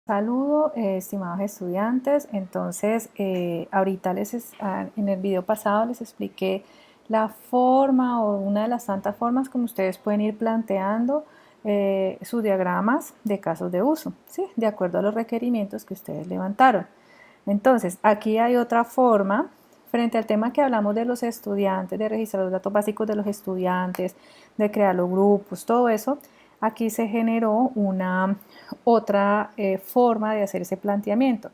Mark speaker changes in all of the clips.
Speaker 1: Saludo, estimados estudiantes. Entonces, ahorita en el video pasado les expliqué la forma o una de las tantas formas como ustedes pueden ir planteando sus diagramas de casos de uso, ¿sí? De acuerdo a los requerimientos que ustedes levantaron. Entonces, aquí hay otra forma. Frente al tema que hablamos de los estudiantes, de registrar los datos básicos de los estudiantes, de crear los grupos, todo eso, aquí se generó una otra forma de hacer ese planteamiento.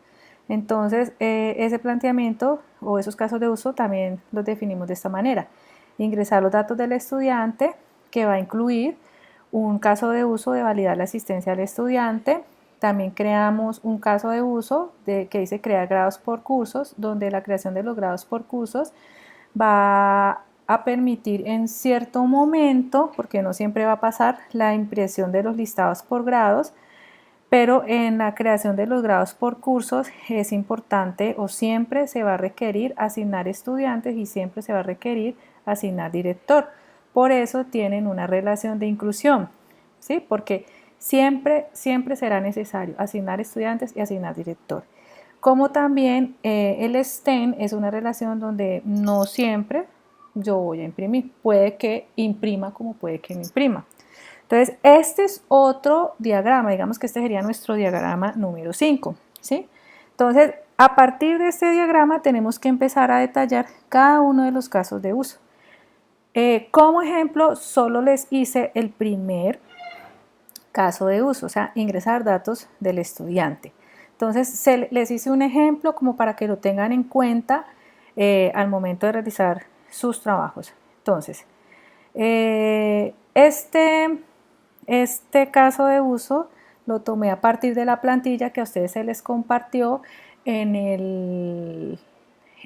Speaker 1: Entonces, ese planteamiento o esos casos de uso también los definimos de esta manera. Ingresar los datos del estudiante, que va a incluir un caso de uso de validar la asistencia del estudiante. También creamos un caso de uso que dice crear grados por cursos, donde la creación de los grados por cursos va a permitir en cierto momento, porque no siempre va a pasar, la impresión de los listados por grados, pero en la creación de los grados por cursos es importante o siempre se va a requerir asignar estudiantes y siempre se va a requerir asignar director. Por eso tienen una relación de inclusión, ¿sí? Porque siempre será necesario asignar estudiantes y asignar director. Como también el STEM es una relación donde no siempre yo voy a imprimir. Puede que imprima como puede que no imprima. Entonces, este es otro diagrama, digamos que este sería nuestro diagrama número 5, ¿sí? Entonces, a partir de este diagrama tenemos que empezar a detallar cada uno de los casos de uso. Como ejemplo, solo les hice el primer caso de uso, o sea, ingresar datos del estudiante. Entonces, les hice un ejemplo como para que lo tengan en cuenta al momento de realizar sus trabajos. Entonces, este caso de uso lo tomé a partir de la plantilla que a ustedes se les compartió en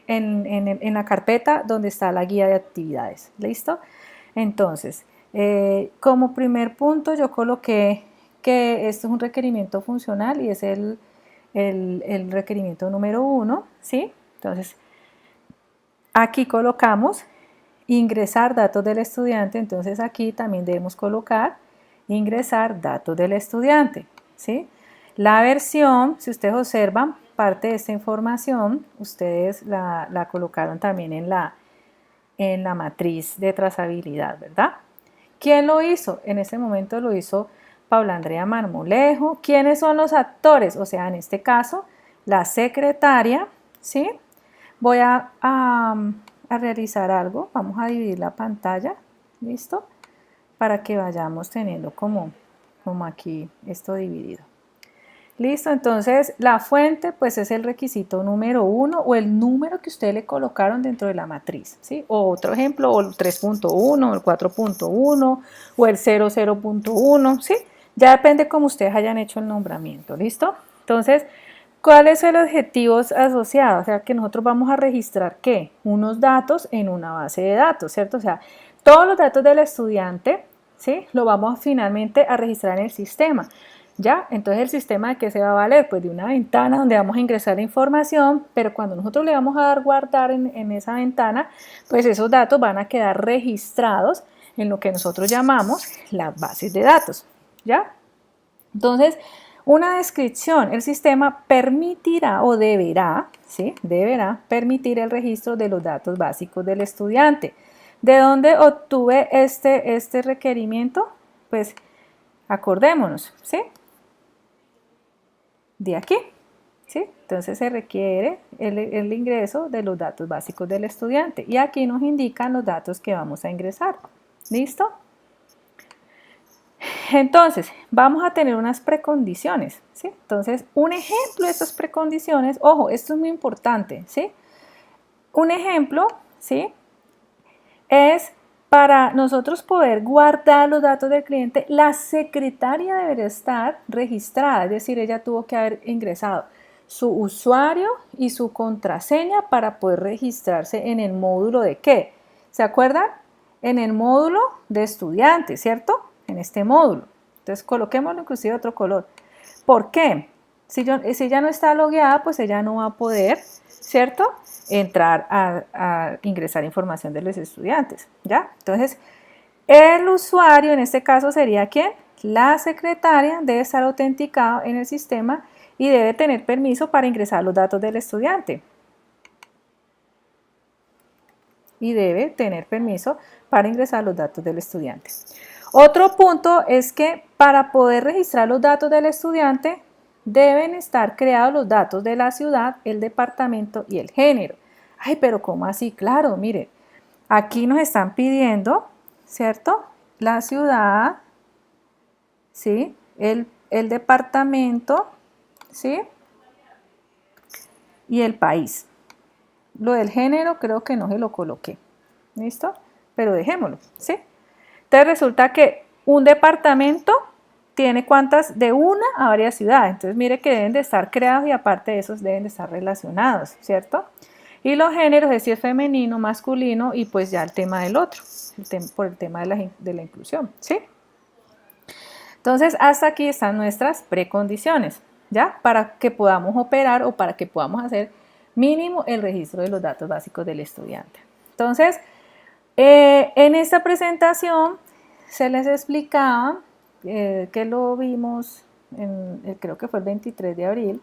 Speaker 1: la carpeta donde está la guía de actividades. ¿Listo? Entonces, como primer punto yo coloqué que esto es un requerimiento funcional y es el requerimiento número 1, ¿sí? Entonces, aquí colocamos ingresar datos del estudiante, entonces aquí también debemos colocar ingresar datos del estudiante, ¿sí? La versión, si ustedes observan, parte de esta información, ustedes la colocaron también en la matriz de trazabilidad, ¿verdad? ¿Quién lo hizo? En este momento lo hizo Paula Andrea Marmolejo. ¿Quiénes son los actores? O sea, en este caso, la secretaria, ¿sí? Voy a realizar algo. Vamos a dividir la pantalla, ¿listo? Para que vayamos teniendo como aquí esto dividido. Listo, entonces la fuente pues es el requisito número 1 o el número que ustedes le colocaron dentro de la matriz, ¿sí? O otro ejemplo, o el 3.1, el 4.1 o el 00.1, ¿sí? Ya depende cómo ustedes hayan hecho el nombramiento, ¿listo? Entonces, ¿cuáles son los objetivos asociados? O sea, que nosotros vamos a registrar, ¿qué? Unos datos en una base de datos, ¿cierto? O sea, todos los datos del estudiante, ¿sí? Lo vamos finalmente a registrar en el sistema. ¿Ya? Entonces, ¿el sistema de qué se va a valer? Pues de una ventana donde vamos a ingresar información, pero cuando nosotros le vamos a dar guardar en esa ventana, pues esos datos van a quedar registrados en lo que nosotros llamamos las bases de datos, ¿ya? Entonces, una descripción, el sistema permitirá o deberá, ¿sí? Deberá permitir el registro de los datos básicos del estudiante. ¿De dónde obtuve este requerimiento? Pues acordémonos, ¿sí? De aquí, ¿sí? Entonces se requiere el ingreso de los datos básicos del estudiante y aquí nos indican los datos que vamos a ingresar. ¿Listo? Entonces, vamos a tener unas precondiciones, ¿sí? Entonces, un ejemplo de estas precondiciones, ojo, esto es muy importante, ¿sí? Un ejemplo, ¿sí? Es para nosotros poder guardar los datos del cliente, la secretaria debería estar registrada, es decir, ella tuvo que haber ingresado su usuario y su contraseña para poder registrarse en el módulo de ¿qué? ¿Se acuerdan? En el módulo de estudiantes, ¿cierto? En este módulo. Entonces, coloquémoslo inclusive de otro color. ¿Por qué? Si ella no está logueada, pues ella no va a poder, ¿cierto?, entrar a ingresar información de los estudiantes, ¿ya? Entonces, el usuario en este caso sería ¿quién? La secretaria debe estar autenticado en el sistema y debe tener permiso para ingresar los datos del estudiante. Y debe tener permiso para ingresar los datos del estudiante. Otro punto es que para poder registrar los datos del estudiante deben estar creados los datos de la ciudad, el departamento y el género. Ay, pero ¿cómo así? Claro, mire, aquí nos están pidiendo, ¿cierto? La ciudad, ¿sí? El departamento, ¿sí? Y el país. Lo del género creo que no se lo coloqué, ¿listo? Pero dejémoslo, ¿sí? Entonces resulta que un departamento tiene cuántas, de una a varias ciudades. Entonces mire que deben de estar creados y aparte de esos deben de estar relacionados, ¿cierto? Y los géneros es si es femenino, masculino y pues ya el tema del otro, por el tema de la inclusión, ¿sí? Entonces hasta aquí están nuestras precondiciones, ¿ya? Para que podamos operar o para que podamos hacer mínimo el registro de los datos básicos del estudiante. Entonces, en esta presentación se les explicaba, que lo vimos, creo que fue el 23 de abril,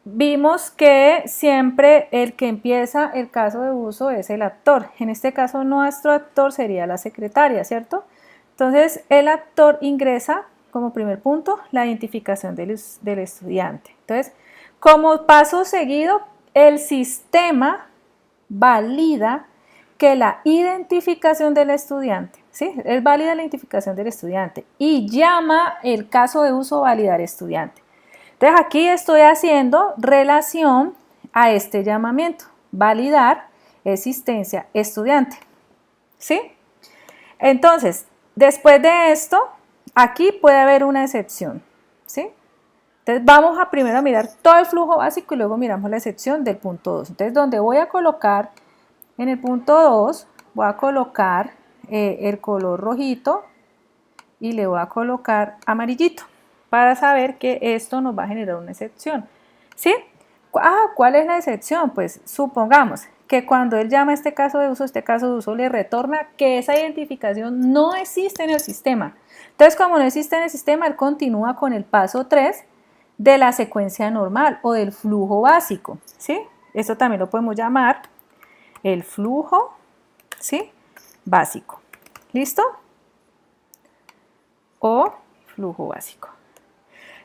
Speaker 1: vimos que siempre el que empieza el caso de uso es el actor. En este caso nuestro actor sería la secretaria, ¿cierto? Entonces el actor ingresa como primer punto la identificación del estudiante. Entonces, como paso seguido, el sistema valida que la identificación del estudiante, ¿sí? Él valida la identificación del estudiante y llama el caso de uso validar estudiante. Entonces aquí estoy haciendo relación a este llamamiento, validar existencia estudiante, ¿sí? Entonces, después de esto, aquí puede haber una excepción, ¿sí? Entonces vamos a primero mirar todo el flujo básico y luego miramos la excepción del punto 2. Entonces donde voy a colocar, en el punto 2, voy a colocar el color rojito y le voy a colocar amarillito para saber que esto nos va a generar una excepción, ¿sí? ¿Cuál es la excepción? Pues supongamos que cuando él llama este caso de uso le retorna que esa identificación no existe en el sistema. Entonces, como no existe en el sistema, él continúa con el paso 3 de la secuencia normal o del flujo básico, ¿sí? Esto también lo podemos llamar el flujo, ¿sí? Básico. ¿Listo? O flujo básico.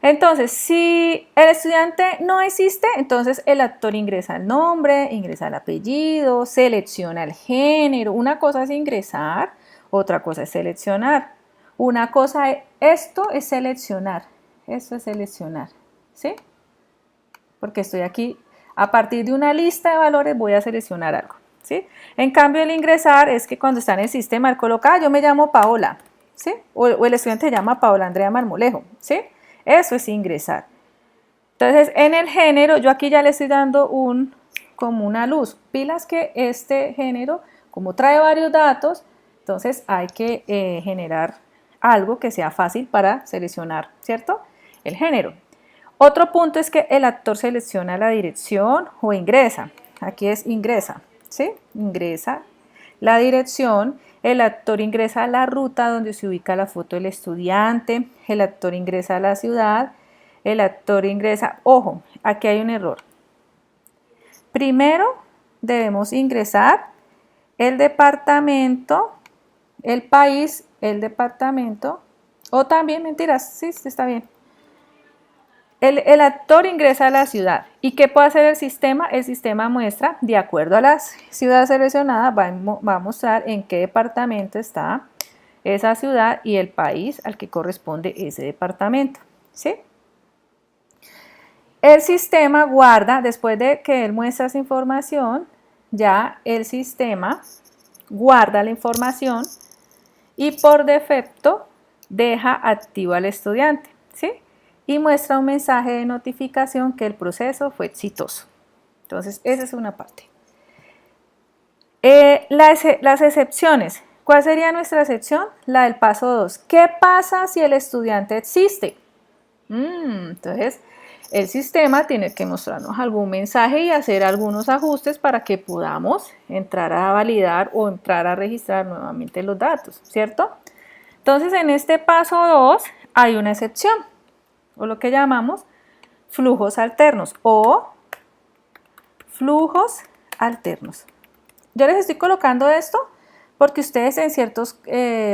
Speaker 1: Entonces, si el estudiante no existe, entonces el actor ingresa el nombre, ingresa el apellido, selecciona el género. Una cosa es ingresar, otra cosa es seleccionar. Una cosa es, esto es seleccionar, ¿sí? Porque estoy aquí, a partir de una lista de valores voy a seleccionar algo, ¿sí? En cambio, el ingresar es que cuando está en el sistema, él coloca, yo me llamo Paola, ¿sí? O el estudiante se llama Paola Andrea Marmolejo, ¿sí? Eso es ingresar. Entonces, en el género, yo aquí ya le estoy dando como una luz. Pilas que este género, como trae varios datos, entonces hay que generar algo que sea fácil para seleccionar, ¿cierto? El género. Otro punto es que el actor selecciona la dirección o ingresa. Aquí es ingresa, ¿sí? Ingresa la dirección. El actor ingresa a la ruta donde se ubica la foto del estudiante. El actor ingresa a la ciudad. El actor ingresa, ojo, aquí hay un error. Primero debemos ingresar el departamento, el país, el departamento, o también, mentiras, sí, está bien. El actor ingresa a la ciudad. ¿Y qué puede hacer el sistema? El sistema muestra, de acuerdo a la ciudad seleccionada, va a mostrar en qué departamento está esa ciudad y el país al que corresponde ese departamento, ¿sí? El sistema guarda, después de que él muestra esa información, ya el sistema guarda la información y por defecto deja activo al estudiante, ¿sí? Y muestra un mensaje de notificación que el proceso fue exitoso. Entonces, esa es una parte. Las excepciones. ¿Cuál sería nuestra excepción? La del paso 2. ¿Qué pasa si el estudiante existe? Entonces, el sistema tiene que mostrarnos algún mensaje y hacer algunos ajustes para que podamos entrar a validar o entrar a registrar nuevamente los datos, ¿cierto? Entonces, en este paso 2 hay una excepción, o lo que llamamos flujos alternos o flujos alternos. Yo les estoy colocando esto porque ustedes en ciertos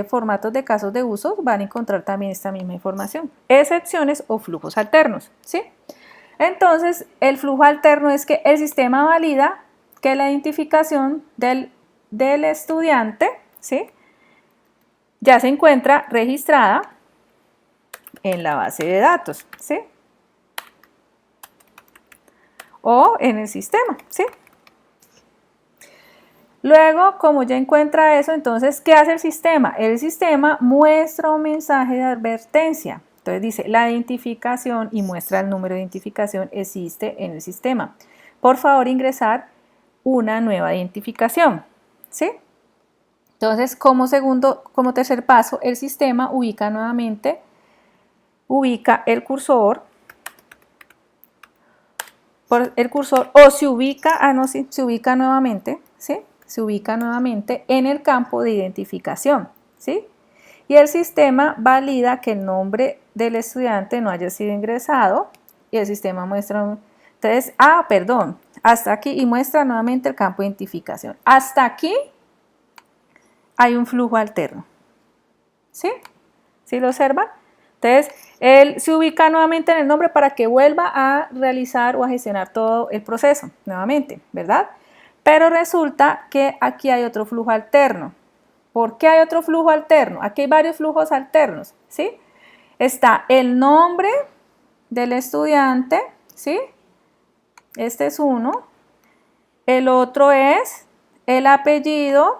Speaker 1: formatos de casos de uso van a encontrar también esta misma información. Excepciones o flujos alternos, ¿sí? Entonces, el flujo alterno es que el sistema valida que la identificación del estudiante, ¿sí?, ya se encuentra registrada en la base de datos, ¿sí?, o en el sistema, ¿sí? Luego, como ya encuentra eso, entonces, ¿qué hace el sistema? El sistema muestra un mensaje de advertencia. Entonces dice, la identificación y muestra el número de identificación existe en el sistema. Por favor, ingresar una nueva identificación, ¿sí? Entonces, como tercer paso, el sistema ubica el cursor, o se ubica nuevamente, ¿sí?, se ubica nuevamente en el campo de identificación, ¿sí? Y el sistema valida que el nombre del estudiante no haya sido ingresado y el sistema muestra, entonces, hasta aquí, y muestra nuevamente el campo de identificación. Hasta aquí hay un flujo alterno, ¿sí? ¿Sí lo observan? Entonces, él se ubica nuevamente en el nombre para que vuelva a realizar o a gestionar todo el proceso nuevamente, ¿verdad? Pero resulta que aquí hay otro flujo alterno. ¿Por qué hay otro flujo alterno? Aquí hay varios flujos alternos, ¿sí? Está el nombre del estudiante, ¿sí? Este es uno. El otro es el apellido.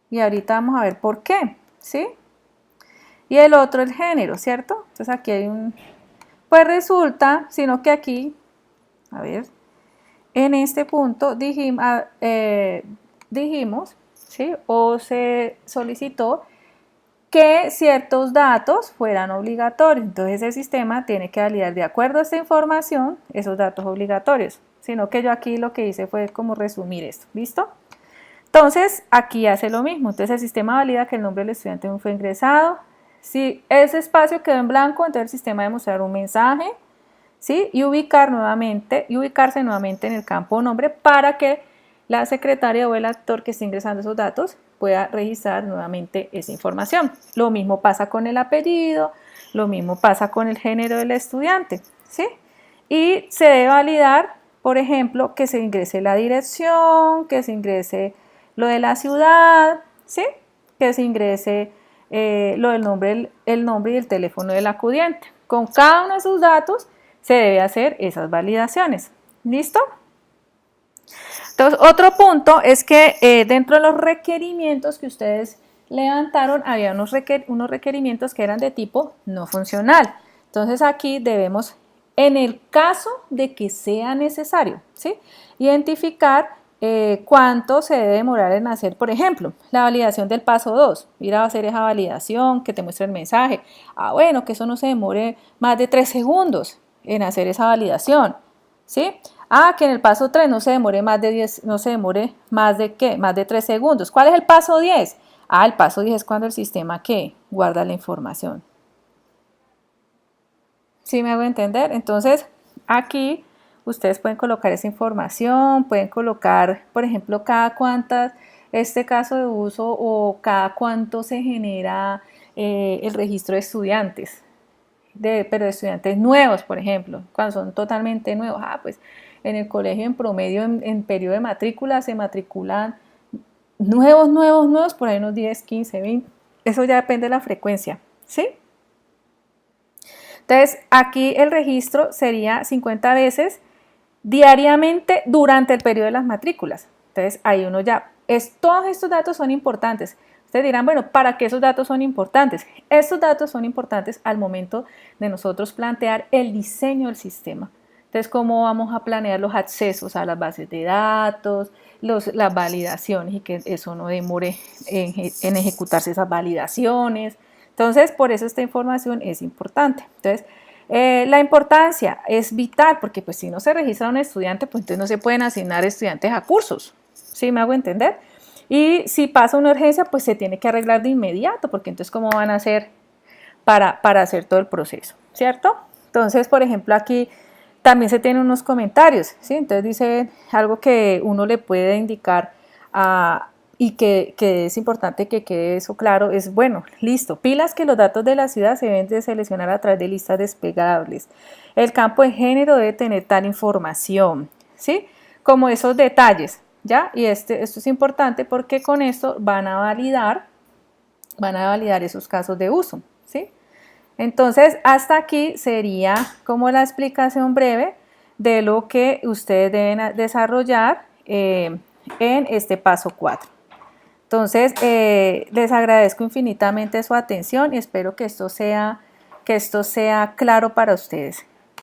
Speaker 1: Y ahorita vamos a ver por qué, ¿sí? Y el otro el género, ¿cierto? Entonces aquí hay un... Pues resulta, sino que aquí, a ver, en este punto dijimos, ¿sí?, o se solicitó que ciertos datos fueran obligatorios. Entonces el sistema tiene que validar de acuerdo a esta información esos datos obligatorios. Sino que yo aquí lo que hice fue como resumir esto, ¿listo? Entonces aquí hace lo mismo. Entonces el sistema valida que el nombre del estudiante no fue ingresado. Si ese espacio quedó en blanco, entonces el sistema debe mostrar un mensaje, ¿sí?, y ubicarse nuevamente en el campo nombre para que la secretaria o el actor que esté ingresando esos datos pueda registrar nuevamente esa información. Lo mismo pasa con el apellido, lo mismo pasa con el género del estudiante, ¿sí? Y se debe validar, por ejemplo, que se ingrese la dirección, que se ingrese lo de la ciudad, ¿sí?, que se ingrese lo del nombre, el nombre y el teléfono del acudiente. Con cada uno de esos datos se debe hacer esas validaciones. ¿Listo? Entonces, otro punto es que dentro de los requerimientos que ustedes levantaron, había unos requerimientos que eran de tipo no funcional. Entonces, aquí debemos, en el caso de que sea necesario, ¿sí?, identificar cuánto se debe demorar en hacer, por ejemplo, la validación del paso 2. Ir a hacer esa validación, que te muestre el mensaje. Bueno, que eso no se demore más de 3 segundos en hacer esa validación, ¿sí? Que en el paso 3 no se demore más de 10, no se demore más de ¿qué? Más de 3 segundos. ¿Cuál es el paso 10? El paso 10 es cuando el sistema ¿qué? Guarda la información. ¿Sí me hago entender? Entonces, aquí ustedes pueden colocar esa información, pueden colocar, por ejemplo, cada cuántas, este caso de uso o cada cuánto se genera el registro de estudiantes, pero de estudiantes nuevos, por ejemplo, cuando son totalmente nuevos. Pues en el colegio en promedio en periodo de matrícula se matriculan nuevos, por ahí unos 10, 15, 20, eso ya depende de la frecuencia, ¿sí? Entonces, aquí el registro sería 50 veces diariamente durante el periodo de las matrículas. Entonces, ahí uno ya, todos estos datos son importantes. Ustedes dirán, bueno, ¿para qué esos datos son importantes? Estos datos son importantes al momento de nosotros plantear el diseño del sistema. Entonces, ¿cómo vamos a planear los accesos a las bases de datos, las validaciones y que eso no demore en ejecutarse esas validaciones? Entonces, por eso esta información es importante. Entonces, la importancia es vital porque pues si no se registra un estudiante, pues entonces no se pueden asignar estudiantes a cursos. ¿Sí me hago entender? Y si pasa una urgencia, pues se tiene que arreglar de inmediato porque entonces ¿cómo van a hacer para hacer todo el proceso? ¿Cierto? Entonces, por ejemplo, aquí también se tienen unos comentarios, ¿sí? Entonces dice algo que uno le puede indicar y que es importante que quede eso claro, es bueno, listo, pilas que los datos de la ciudad se deben de seleccionar a través de listas desplegables. El campo de género debe tener tal información, ¿sí? Como esos detalles, ¿ya? Y esto es importante porque con esto van a validar esos casos de uso, ¿sí? Entonces, hasta aquí sería como la explicación breve de lo que ustedes deben desarrollar en este paso 4. Entonces, les agradezco infinitamente su atención y espero que esto sea claro para ustedes.